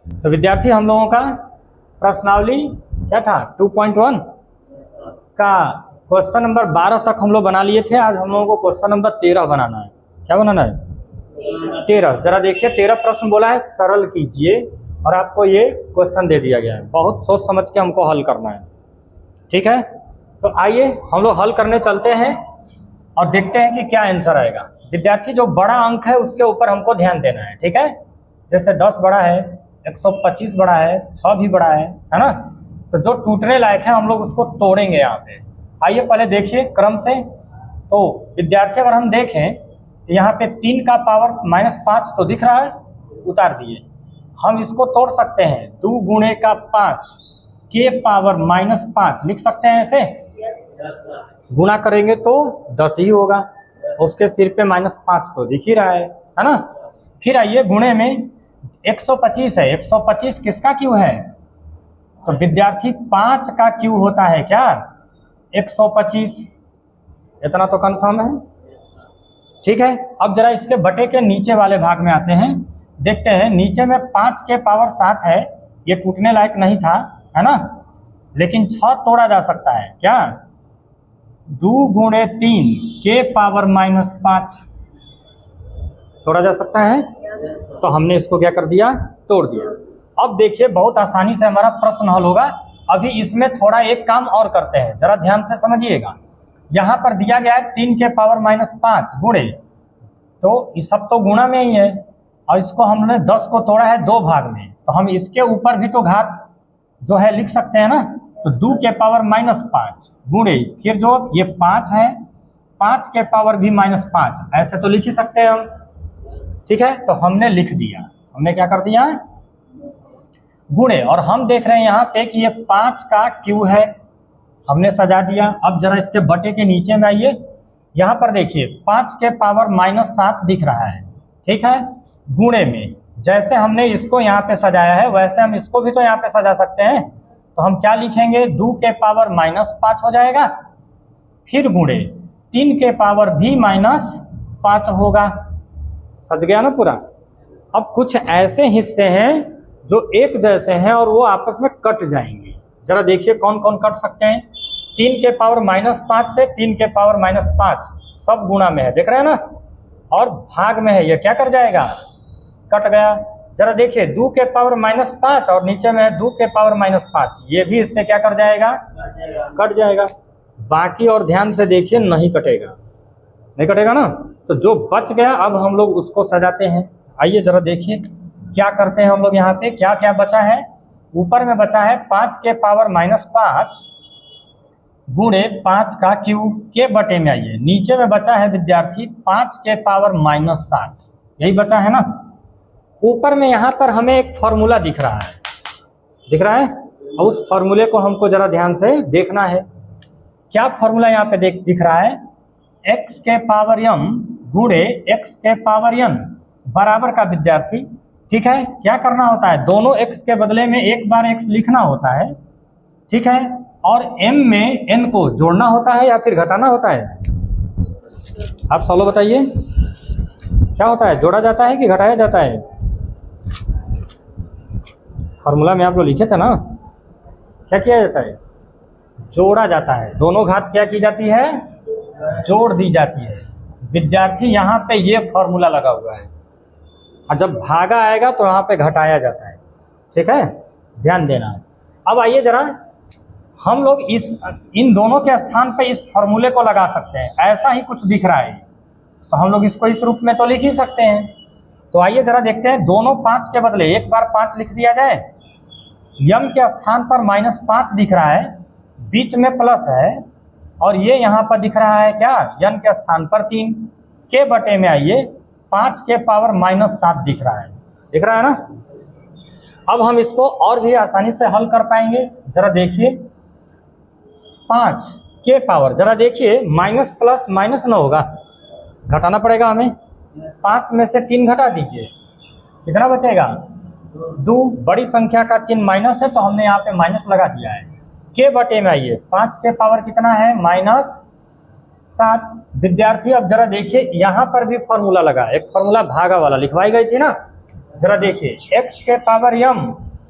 तो विद्यार्थी हम लोगों का प्रश्नावली क्या था 2.1 का क्वेश्चन नंबर 12 तक हम लोग बना लिए थे। आज हम लोगों को क्वेश्चन नंबर 13 बनाना है। क्या बनाना है? 13। जरा देखिए 13 प्रश्न बोला है सरल कीजिए और आपको ये क्वेश्चन दे दिया गया है। बहुत सोच समझ के हमको हल करना है। ठीक है, तो आइए हम लोग हल करने चलते हैं और देखते हैं कि क्या आंसर आएगा। विद्यार्थी जो बड़ा अंक है उसके ऊपर हमको ध्यान देना है। ठीक है, जैसे 10 बड़ा है, 125 बड़ा है, 6 भी बड़ा है ना। तो जो टूटने लायक है हम लोग उसको तोड़ेंगे यहाँ पे। आइए पहले देखिए क्रम से। तो विद्यार्थी अगर हम देखें तो यहाँ पे 3 का पावर -5 तो दिख रहा है, उतार दिए। हम इसको तोड़ सकते हैं 2 गुणे का 5 के पावर -5 लिख सकते हैं ऐसे। गुणा करेंगे तो 10 ही होगा, उसके सिर पे -5 तो दिख ही रहा है ना। फिर आइए गुणे में 125 है, 125 किसका क्यू है? तो विद्यार्थी 5 का क्यू होता है क्या 125? इतना तो कंफर्म है। ठीक है, अब जरा इसके बटे के नीचे वाले भाग में आते हैं। देखते हैं नीचे में 5 के पावर 7 है, ये टूटने लायक नहीं था है ना, लेकिन 6 तोड़ा जा सकता है क्या 2 गुणे 3 के पावर -5 तोड़ा जा सकता है। तो हमने इसको क्या कर दिया, तोड़ दिया। अब देखिए बहुत आसानी से हमारा प्रश्न हल होगा। अभी इसमें थोड़ा एक काम और करते हैं, जरा ध्यान से समझिएगा। यहाँ पर दिया गया है 3 के पावर -5 गुणे, तो ये सब तो गुणा में ही है और इसको हमने 10 को तोड़ा है 2 भाग में, तो हम इसके ऊपर भी तो घात जो है लिख सकते हैं ना। तो 2 के पावर -5 गुणे फिर जो ये 5 है 5 के पावर भी -5 ऐसे तो लिख ही सकते हैं हम। ठीक है, तो हमने लिख दिया। हमने क्या कर दिया गुणे, और हम देख रहे हैं यहाँ पे कि ये 5 का क्यू है, हमने सजा दिया। अब जरा इसके बटे के नीचे में आइए, यहाँ पर देखिए 5 के पावर -7 दिख रहा है। ठीक है, गुणे में जैसे हमने इसको यहाँ पे सजाया है वैसे हम इसको भी तो यहाँ पे सजा सकते हैं। तो हम क्या लिखेंगे 2 के पावर -5 हो जाएगा, फिर गुणे 3 के पावर भी -5 होगा। सज गया ना पूरा। अब कुछ ऐसे हिस्से हैं जो एक जैसे हैं और वो आपस में कट जाएंगे। जरा देखिए कौन कौन कट सकते हैं। 3 के पावर -5 से 3 के पावर -5 सब गुणा में है, देख रहे हैं ना, और भाग में है, ये क्या कर जाएगा कट गया। जरा देखिए 2 के पावर -5 और नीचे में है 2 के पावर -5, ये भी इससे क्या कर जाएगा कट जाएगा। बाकी और ध्यान से देखिए नहीं कटेगा, नहीं कटेगा ना। तो जो बच गया अब हम लोग उसको सजाते हैं। आइए जरा देखिए क्या करते हैं हम लोग। यहाँ पे क्या क्या बचा है, ऊपर में बचा है 5 के पावर -5 गुणे 5 का क्यू के बटे में। आइए नीचे में बचा है विद्यार्थी 5 के पावर -7, यही बचा है ना। ऊपर में यहाँ पर हमें एक फॉर्मूला दिख रहा है, दिख रहा है, और उस फॉर्मूले को हमको जरा ध्यान से देखना है। क्या फॉर्मूला यहाँ पे दिख रहा है, x के पावर m गुणे x के पावर n बराबर का विद्यार्थी। ठीक है, क्या करना होता है, दोनों x के बदले में एक बार x लिखना होता है। ठीक है, और m में n को जोड़ना होता है या फिर घटाना होता है, आप सोलो बताइए क्या होता है, जोड़ा जाता है कि घटाया जाता है? फॉर्मूला में आप लोग लिखे थे ना, क्या किया जाता है, जोड़ा जाता है। दोनों घात क्या की जाती है, जोड़ दी जाती है। विद्यार्थी यहाँ पे ये फॉर्मूला लगा हुआ है, और जब भागा आएगा तो यहाँ पे घटाया जाता है। ठीक है, ध्यान देना है। अब आइए जरा हम लोग इन दोनों के स्थान पे इस फॉर्मूले को लगा सकते हैं। ऐसा ही कुछ दिख रहा है तो हम लोग इसको इस रूप में तो लिख ही सकते हैं। तो आइए जरा देखते हैं, दोनों 5 के बदले एक बार 5 लिख दिया जाए। यम के स्थान पर -5 दिख रहा है, बीच में प्लस है, और ये यहाँ पर दिख रहा है क्या यन के स्थान पर 3 के बटे में। आइए 5 के पावर -7 दिख रहा है, दिख रहा है ना। अब हम इसको और भी आसानी से हल कर पाएंगे। जरा देखिए 5 के पावर, जरा देखिए माइनस प्लस माइनस ना होगा, घटाना पड़ेगा हमें। 5 में से 3 घटा दीजिए, कितना बचेगा 2। बड़ी संख्या का चिन्ह माइनस है तो हमने यहाँ पे माइनस लगा दिया है। के बटे में आइए 5 के पावर कितना है -7। विद्यार्थी अब जरा देखिए यहाँ पर भी फॉर्मूला लगा, एक फॉर्मूला भागा वाला लिखवाई गई थी ना, जरा देखिए x के पावर m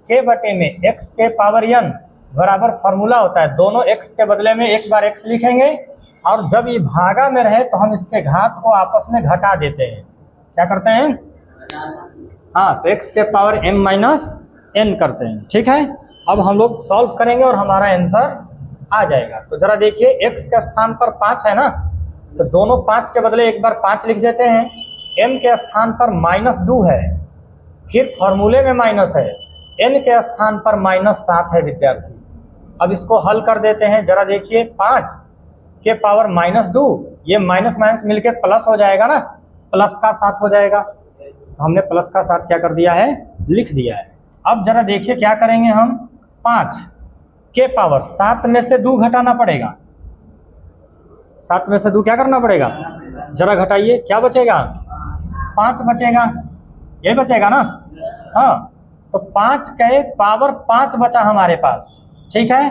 के बटे में x के पावर n बराबर फॉर्मूला होता है, दोनों x के बदले में एक बार x लिखेंगे और जब ये भागा में रहे तो हम इसके घात को आपस में घटा देते हैं। क्या करते हैं? हाँ, तो x के पावर m माइनस n करते हैं। ठीक है, अब हम लोग सॉल्व करेंगे और हमारा आंसर आ जाएगा। तो जरा देखिए x के स्थान पर 5 है ना, तो दोनों 5 के बदले एक बार 5 लिख देते हैं। m के स्थान पर -2 है, फिर फॉर्मूले में माइनस है, n के स्थान पर -7 है विद्यार्थी। अब इसको हल कर देते हैं। जरा देखिए 5 के पावर -2, ये माइनस माइनस मिलके प्लस हो जाएगा ना, प्लस का 7 हो जाएगा। तो हमने प्लस का 7 क्या कर दिया है? लिख दिया है। अब जरा देखिए क्या करेंगे हम, 5 के पावर 7 में से 2 घटाना पड़ेगा। 7 में से 2 क्या करना पड़ेगा? जरा घटाइए, क्या बचेगा? 5 बचेगा, यही बचेगा ना। हाँ, तो 5 के पावर 5 बचा हमारे पास। ठीक है,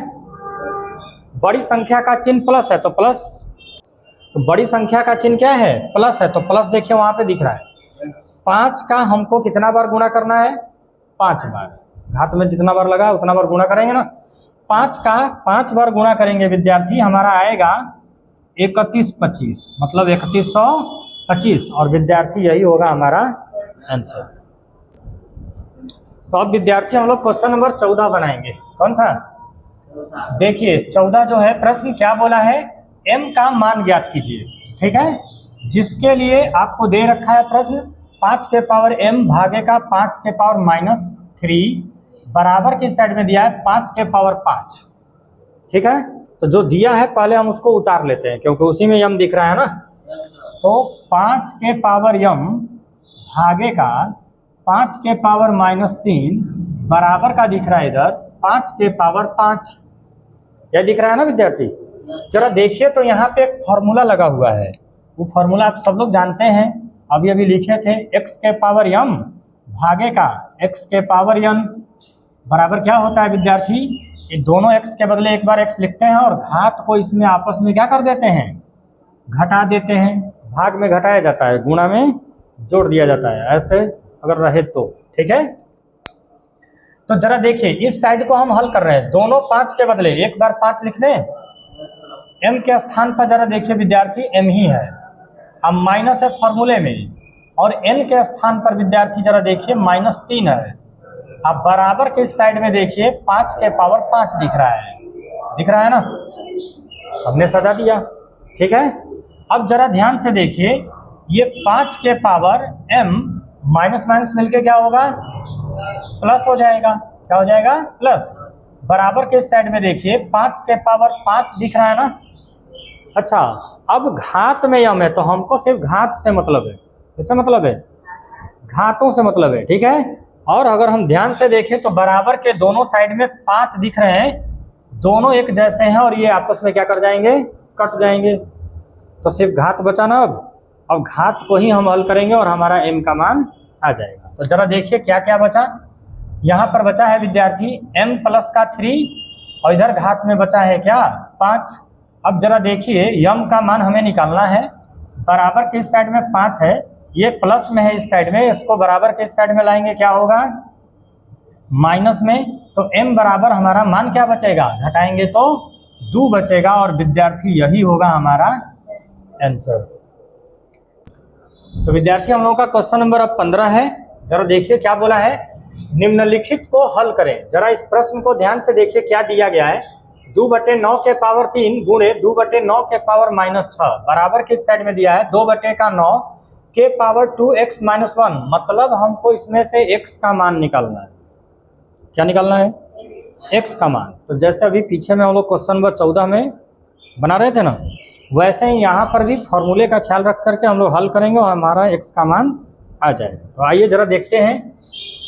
बड़ी संख्या का चिन्ह प्लस है तो प्लस, तो बड़ी संख्या का चिन्ह क्या है? प्लस है, तो प्लस देखिए वहां पे दिख रहा है। 5 का हमको कितना बार गुणा करना है? 5 बार। घात में जितना बार लगा उतना बार गुणा करेंगे ना। 5 का 5 बार गुणा करेंगे विद्यार्थी, हमारा आएगा 3125, मतलब 3125, और विद्यार्थी यही होगा हमारा आंसर। तो अब विद्यार्थी हम लोग क्वेश्चन नंबर 14 बनाएंगे। कौन सा? देखिए 14 जो है प्रश्न क्या बोला है, m का मान ज्ञात कीजिए। ठीक है, जिसके लिए आपको दे रखा है प्रश्न 5 के पावर m भागे का 5 के पावर -3 बराबर की साइड में दिया है 5 के पावर 5। ठीक है, तो जो दिया है पहले हम उसको उतार लेते हैं क्योंकि उसी में m दिख रहा है ना। तो 5 के पावर m भागे का 5 के पावर -3 बराबर का दिख रहा है इधर 5 के पावर 5, यह दिख रहा है ना विद्यार्थी। जरा देखिए तो यहाँ पे एक फॉर्मूला लगा हुआ है, वो फॉर्मूला आप सब लोग जानते हैं, अभी अभी लिखे थे। x के पावर m भागे का x के पावर n बराबर क्या होता है विद्यार्थी? ये दोनों x के बदले एक बार x लिखते हैं और घात को इसमें आपस में क्या कर देते हैं? घटा देते हैं। भाग में घटाया जाता है, गुणा में जोड़ दिया जाता है, ऐसे अगर रहे तो। ठीक है, तो जरा देखिए इस साइड को हम हल कर रहे हैं, दोनों 5 के बदले एक बार 5 लिख दें। m के स्थान पर जरा देखिए विद्यार्थी m ही है, अब माइनस है फॉर्मूले में, और n के स्थान पर विद्यार्थी जरा देखिए -3 है। अब बराबर के साइड में देखिए 5 के पावर 5 दिख रहा है ना, हमने सजा दिया। ठीक है, अब जरा ध्यान से देखिए ये 5 के पावर m माइनस माइनस मिलके क्या होगा? प्लस हो जाएगा। क्या हो जाएगा? प्लस। बराबर के साइड में देखिए 5 के पावर 5 दिख रहा है ना। अच्छा, अब घात में m है तो हमको सिर्फ घात से मतलब है, इससे मतलब है, घातों से मतलब है। ठीक है, और अगर हम ध्यान से देखें तो बराबर के दोनों साइड में 5 दिख रहे हैं, दोनों एक जैसे हैं और ये आपस में क्या कर जाएंगे? कट जाएंगे। तो सिर्फ घात बचा ना। अब घात को ही हम हल करेंगे और हमारा m का मान आ जाएगा। तो जरा देखिए क्या क्या बचा। यहाँ पर बचा है विद्यार्थी m प्लस का 3 और इधर घात में बचा है क्या? 5। अब जरा देखिए m का मान हमें निकालना है, बराबर के इस साइड में 5 है, ये प्लस में है इस साइड में, इसको बराबर के इस साइड में लाएंगे क्या होगा? माइनस में। तो m बराबर हमारा मान क्या बचेगा? घटाएंगे तो 2 बचेगा, और विद्यार्थी यही होगा हमारा आंसर। तो विद्यार्थी हम लोगों का क्वेश्चन नंबर अब 15 है। जरा देखिए क्या बोला है, निम्नलिखित को हल करें। जरा इस प्रश्न को ध्यान से देखिए क्या दिया गया है। 2/9 के पावर 3 गुणे 2/9 के पावर -6 बराबर किस साइड में दिया है? 2/9 के पावर 2x - 1, मतलब हमको इसमें से x का मान निकालना है। क्या निकालना है? x का मान। तो जैसे अभी पीछे में हम लोग क्वेश्चन नंबर 14 में बना रहे थे ना, वैसे ही यहाँ पर भी फॉर्मूले का ख्याल रख करके हम लोग हल करेंगे और हमारा x का मान आ जाएगा। तो आइए जरा देखते हैं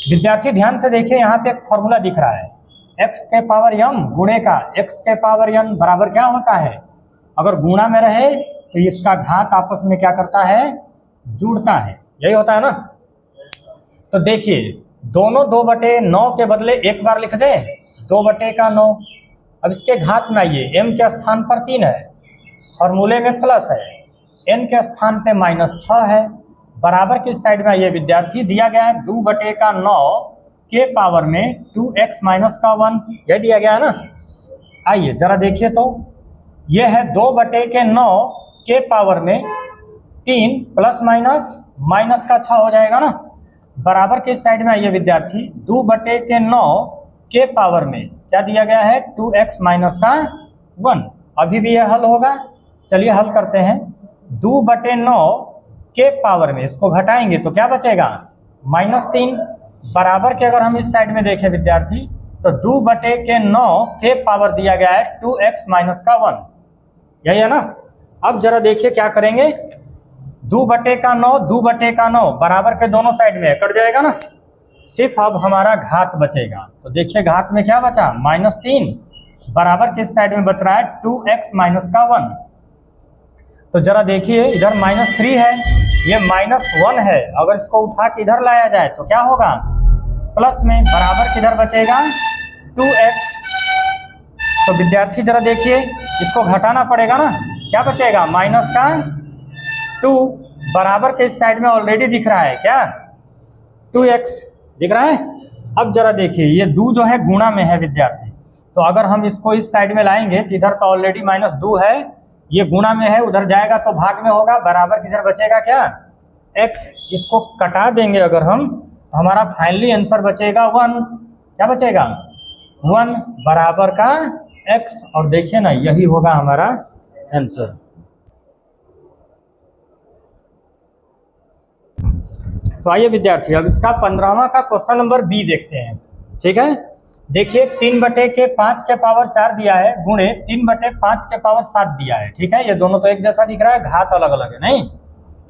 विद्यार्थी, ध्यान से देखिए यहाँ पे एक फॉर्मूला दिख रहा है, x के पावर m गुणे का x के पावर n बराबर क्या होता है? अगर गुणा में रहे तो इसका घात आपस में क्या करता है? जुड़ता है, यही होता है ना। तो देखिए दोनों 2/9 के बदले एक बार लिख दें 2/9। अब इसके घात में आइए, m के स्थान पर 3 है, फॉर्मूले में प्लस है, n के स्थान पे -6 है, बराबर किस साइड में आइए विद्यार्थी, दिया गया है 2/9 के पावर में 2x माइनस का 1, यह दिया गया है ना। आइए जरा देखिए तो यह है 2/9 के पावर में 3 प्लस माइनस का 6 हो जाएगा ना। बराबर किस साइड में आइए विद्यार्थी, 2/9 के पावर में क्या दिया गया है 2x माइनस का 1। अभी भी यह हल होगा, चलिए हल करते हैं। 2/9 के पावर में इसको घटाएंगे तो क्या बचेगा -3। बराबर के अगर हम इस साइड में देखें विद्यार्थी तो 2/9 के पावर दिया गया है 2x माइनस का 1, यही है ना। अब जरा देखिए क्या करेंगे, 2/9 बराबर के दोनों साइड में कट जाएगा ना, सिर्फ अब हमारा घात बचेगा। तो देखिए घात में क्या बचा -3, बराबर किस साइड में बच रहा है 2x माइनस का 1। तो जरा देखिए इधर -3 है, ये -1 है, अगर इसको उठा के इधर लाया जाए तो क्या होगा प्लस में, बराबर किधर बचेगा 2x। तो विद्यार्थी जरा देखिए इसको घटाना पड़ेगा ना, क्या बचेगा -2, बराबर के इस साइड में ऑलरेडी दिख रहा है क्या 2x दिख रहा है। अब जरा देखिए ये 2 जो है गुणा में है विद्यार्थी, तो अगर हम इसको इस साइड में लाएंगे तो इधर तो ऑलरेडी -2 है, ये गुणा में है, उधर जाएगा तो भाग में होगा, बराबर किधर बचेगा क्या x। इसको कटा देंगे अगर हम तो हमारा फाइनली आंसर बचेगा 1, क्या बचेगा 1 बराबर का x। और देखिए ना यही होगा हमारा आंसर। तो आइए विद्यार्थी अब इसका 15वां का क्वेश्चन नंबर बी देखते हैं। ठीक है, देखिए 3/5 के पावर 4 दिया है गुणे 3/5 के पावर 7 दिया है। ठीक है, ये दोनों तो एक जैसा दिख रहा है, घात अलग अलग है नहीं।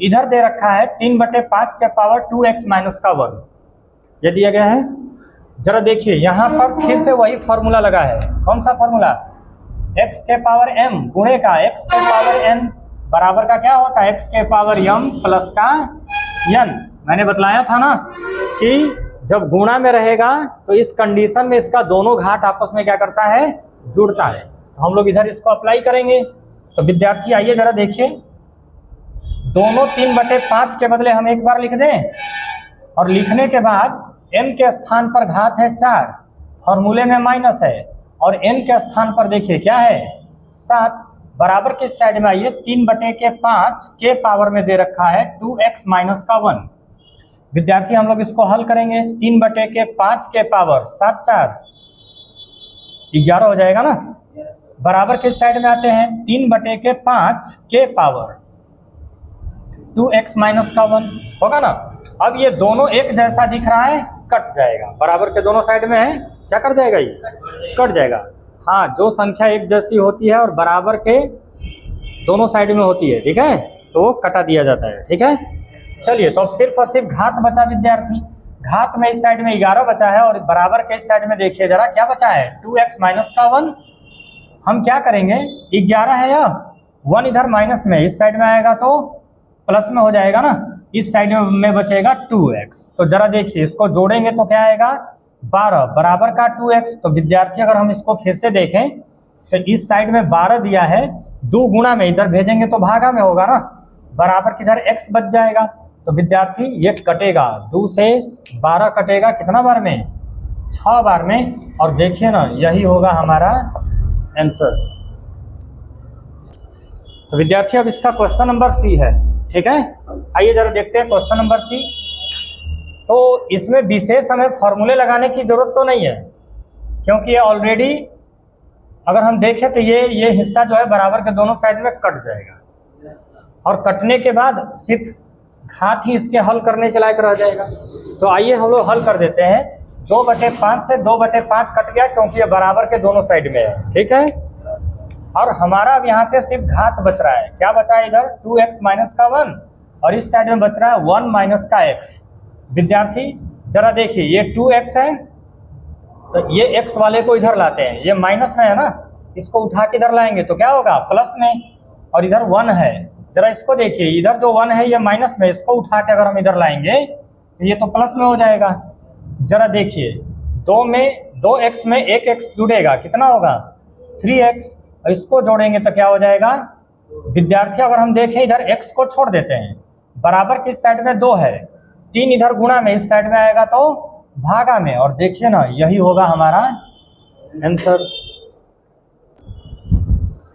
इधर दे रखा है 3/5 के पावर 2x माइनस का 1, ये दिया गया है। जरा देखिए यहाँ पर फिर से वही फॉर्मूला लगा है, कौन सा फॉर्मूला, x के पावर m गुणे का x के पावर n बराबर का क्या होता है x के पावर m प्लस का n। मैंने बतलाया था ना कि जब गुणा में रहेगा तो इस कंडीशन में इसका दोनों घात आपस में क्या करता है जुड़ता है। तो हम लोग इधर इसको अप्लाई करेंगे। तो विद्यार्थी आइए जरा देखिए, दोनों 3/5 के बदले हम एक बार लिख दें और लिखने के बाद m के स्थान पर घात है 4, फॉर्मूले में माइनस है, और n के स्थान पर देखिए क्या है 7, बराबर किस साइड में आइए 3/5 के पावर में दे रखा है 2x माइनस का 1। विद्यार्थी हम लोग इसको हल करेंगे, 3/5 के पावर 7 4 11 हो जाएगा ना। बराबर किस साइड में आते हैं 3/5 के पावर 2x माइनस का 1 होगा ना। अब ये दोनों एक जैसा दिख रहा है, कट जाएगा, बराबर के दोनों साइड में है, क्या कर जाएगा ये कट जाएगा। हाँ, जो संख्या एक जैसी होती है और बराबर के दोनों साइड में होती है, ठीक है, तो वो कटा दिया जाता है। ठीक है, चलिए तो अब सिर्फ और सिर्फ घात बचा विद्यार्थी। घात में इस साइड में 11 बचा है और बराबर के इस साइड में देखिए जरा क्या बचा है 2x माइनस का 1। हम क्या करेंगे, 11 है या 1 इधर माइनस में इस साइड में आएगा तो प्लस में हो जाएगा ना, इस साइड में बचेगा 2x। तो जरा देखिए इसको जोड़ेंगे तो क्या आएगा 12 बराबर का 2x। तो विद्यार्थी अगर हम इसको फिर से देखें तो इस साइड में 12 दिया है, 2 गुणा में इधर भेजेंगे तो भागा में होगा ना, बराबर किधर x बच जाएगा। तो विद्यार्थी ये कटेगा, 2 से 12 कटेगा कितना बार में 6 बार में, और देखिए ना यही होगा हमारा आंसर। तो विद्यार्थी अब इसका क्वेश्चन नंबर सी है। ठीक है, आइए जरा देखते हैं क्वेश्चन नंबर सी। तो इसमें विशेष हमें फॉर्मूले लगाने की जरूरत तो नहीं है, क्योंकि ये ऑलरेडी अगर हम देखें तो ये हिस्सा जो है बराबर के दोनों साइड में कट जाएगा, और कटने के बाद सिर्फ घात ही इसके हल करने के लायक रह जाएगा। तो आइए हम लोग हल कर देते हैं। 2/5 से 2/5 कट गया क्योंकि ये बराबर के दोनों साइड में है। ठीक है, और हमारा अब यहाँ पे सिर्फ घात बच रहा है, क्या बचा है इधर 2x माइनस का 1, और इस साइड में बच रहा है 1 माइनस का x। विद्यार्थी जरा देखिए ये 2x है, तो ये x वाले को इधर लाते हैं, ये माइनस में है ना, इसको उठा के इधर लाएंगे तो क्या होगा प्लस में, और इधर 1 है, जरा इसको देखिए इधर जो 1 है ये माइनस में, इसको उठा के अगर हम इधर लाएंगे तो ये तो प्लस में हो जाएगा। जरा देखिए 2x में 1x जुड़ेगा, कितना होगा 3x, और इसको जोड़ेंगे तो क्या हो जाएगा विद्यार्थी, अगर हम देखें इधर x को छोड़ देते हैं बराबर किस साइड में 2 है, 3 इधर गुणा में इस साइड में आएगा तो भागा में, और देखिए ना यही होगा हमारा आंसर।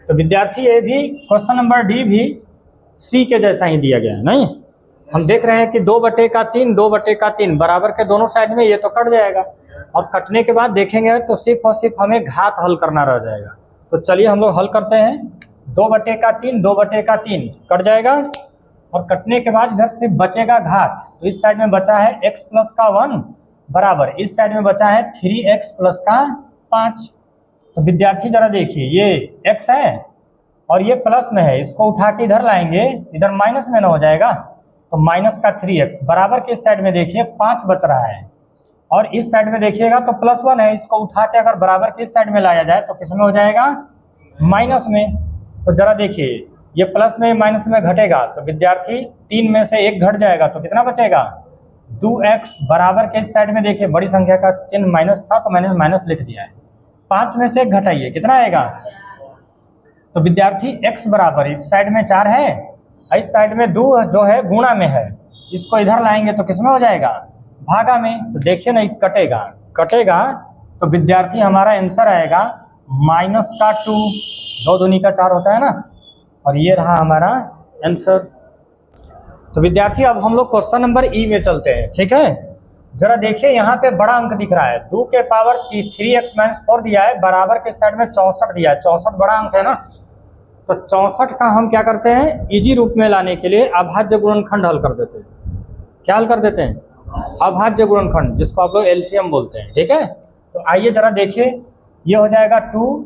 तो विद्यार्थी ये भी क्वेश्चन नंबर डी भी सी के जैसा ही दिया गया है। नहीं, हम देख रहे हैं कि 2/3 2/3 बराबर के दोनों साइड में, ये तो कट जाएगा, और कटने के बाद देखेंगे तो सिर्फ और सिर्फ हमें घात हल करना रह जाएगा। तो चलिए हम लोग हल करते हैं। 2/3 2/3 कट जाएगा, और कटने के बाद इधर सिर्फ बचेगा घात। तो इस साइड में बचा है x प्लस का 1 बराबर, इस साइड में बचा है 3x प्लस का 5। तो विद्यार्थी जरा देखिए, ये x है और ये प्लस में है, इसको उठा के इधर लाएंगे, इधर माइनस में ना हो जाएगा, तो माइनस का 3x बराबर के इस साइड में देखिए 5 बच रहा है, और इस साइड में देखिएगा तो +1 है, इसको उठा के अगर बराबर के इस साइड में लाया जाए तो किस में हो जाएगा, माइनस में। तो जरा देखिए ये प्लस में माइनस में घटेगा, तो विद्यार्थी 3 में से 1 घट जाएगा, तो कितना बचेगा 2x बराबर के इस साइड में देखिए बड़ी संख्या का चिन्ह माइनस था तो मैंने माइनस लिख दिया है। 5 में से 1 घटाइए, कितना आएगा, तो विद्यार्थी x बराबर इस साइड में 4 है, इस साइड में 2 जो है गुणा में है, इसको इधर लाएंगे तो किसमें हो जाएगा, भागा में। तो देखिए ना कटेगा तो विद्यार्थी हमारा आंसर आएगा माइनस का 2, 2 दूनी का 4 होता है ना, और ये रहा हमारा आंसर। तो विद्यार्थी अब हम लोग क्वेश्चन नंबर ई में चलते हैं। ठीक है, जरा देखिए यहाँ पे बड़ा अंक दिख रहा है, 2 के पावर 3x - 4 दिया है, बराबर के साइड में 64 दिया है, 64 बड़ा अंक है ना। तो 64 का हम क्या करते हैं, इजी रूप में लाने के लिए अभाज्य गुणनखंड हल कर देते हैं। क्या हल कर देते हैं, अभाज्य गुणनखंड, जिसको आप लोग एलसीएम बोलते हैं। ठीक है, तो आइए जरा देखिए, ये हो जाएगा 2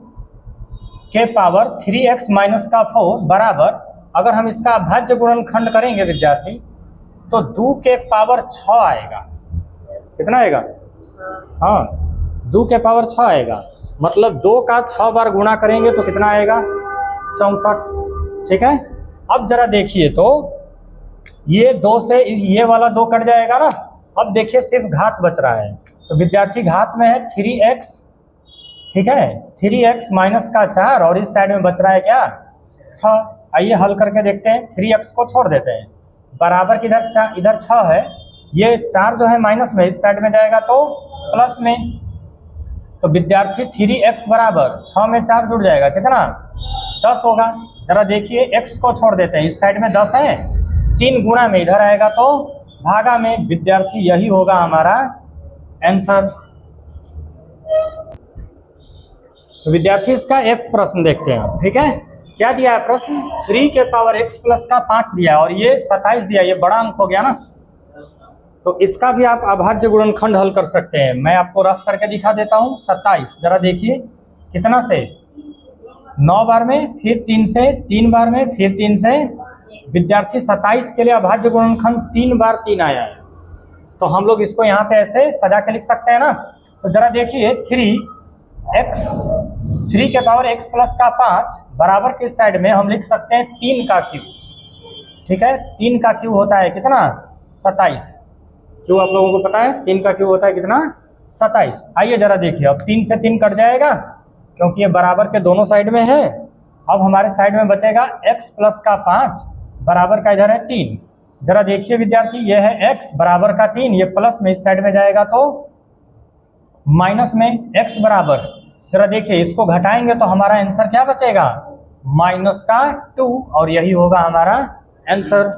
के पावर 3x - 4 बराबर, अगर हम इसका अभाज्य गुणनखंड करेंगे विद्यार्थी तो 2 के पावर 6 आएगा। कितना आएगा, हाँ 2 के पावर 6 आएगा, मतलब 2 का 6 बार गुणा करेंगे तो कितना आएगा, 64। ठीक है, अब जरा देखिए तो ये 2 से ये वाला 2 कट जाएगा ना, अब देखिए सिर्फ घात बच रहा है। तो विद्यार्थी घात में है 3x, ठीक है, 3x माइनस का 4, और इस साइड में बच रहा है क्या, 6। आइए हल करके देखते हैं, 3x को छोड़ देते हैं, बराबर की इधर 6 है, ये 4 जो है माइनस में, इस साइड में जाएगा तो प्लस में। तो विद्यार्थी 3x बराबर 6 में 4 जुड़ जाएगा, कितना 10 होगा। जरा देखिए x को छोड़ देते हैं, इस साइड में 10 है, 3 गुणा में इधर आएगा तो भागा में। विद्यार्थी यही होगा हमारा आंसर। तो विद्यार्थी इसका F प्रश्न देखते हैं। ठीक है, क्या दिया है प्रश्न, 3 के पावर x प्लस का 5 दिया है, और ये 27 दिया, ये बड़ा अंक हो गया ना। तो इसका भी आप अभाज्य गुणनखंड हल कर सकते हैं। मैं आपको रफ करके दिखा देता हूँ। 27 जरा देखिए कितना से, 9 बार में, फिर 3 से, 3 बार में, फिर 3 से। विद्यार्थी 27 के लिए अभाज्य गुणनखंड 3 बार 3 आया है, तो हम लोग इसको यहाँ पे ऐसे सजा के लिख सकते हैं ना। तो जरा देखिए 3 के पावर x प्लस का 5 बराबर के साइड में हम लिख सकते हैं 3 का क्यूब। ठीक है, 3 का क्यूब होता है कितना, 27। क्यों आप लोगों को पता है 3 का क्यूब होता है कितना, 27। आइए जरा देखिए, अब 3 से 3 कट जाएगा क्योंकि ये बराबर के दोनों साइड में है। अब हमारे साइड में बचेगा x प्लस का 5 बराबर का इधर है 3। जरा देखिए विद्यार्थी, ये है x बराबर का 3, ये प्लस में इस साइड में जाएगा तो माइनस में x बराबर, जरा देखिए इसको घटाएंगे तो हमारा आंसर क्या बचेगा, -2, और यही होगा हमारा आंसर।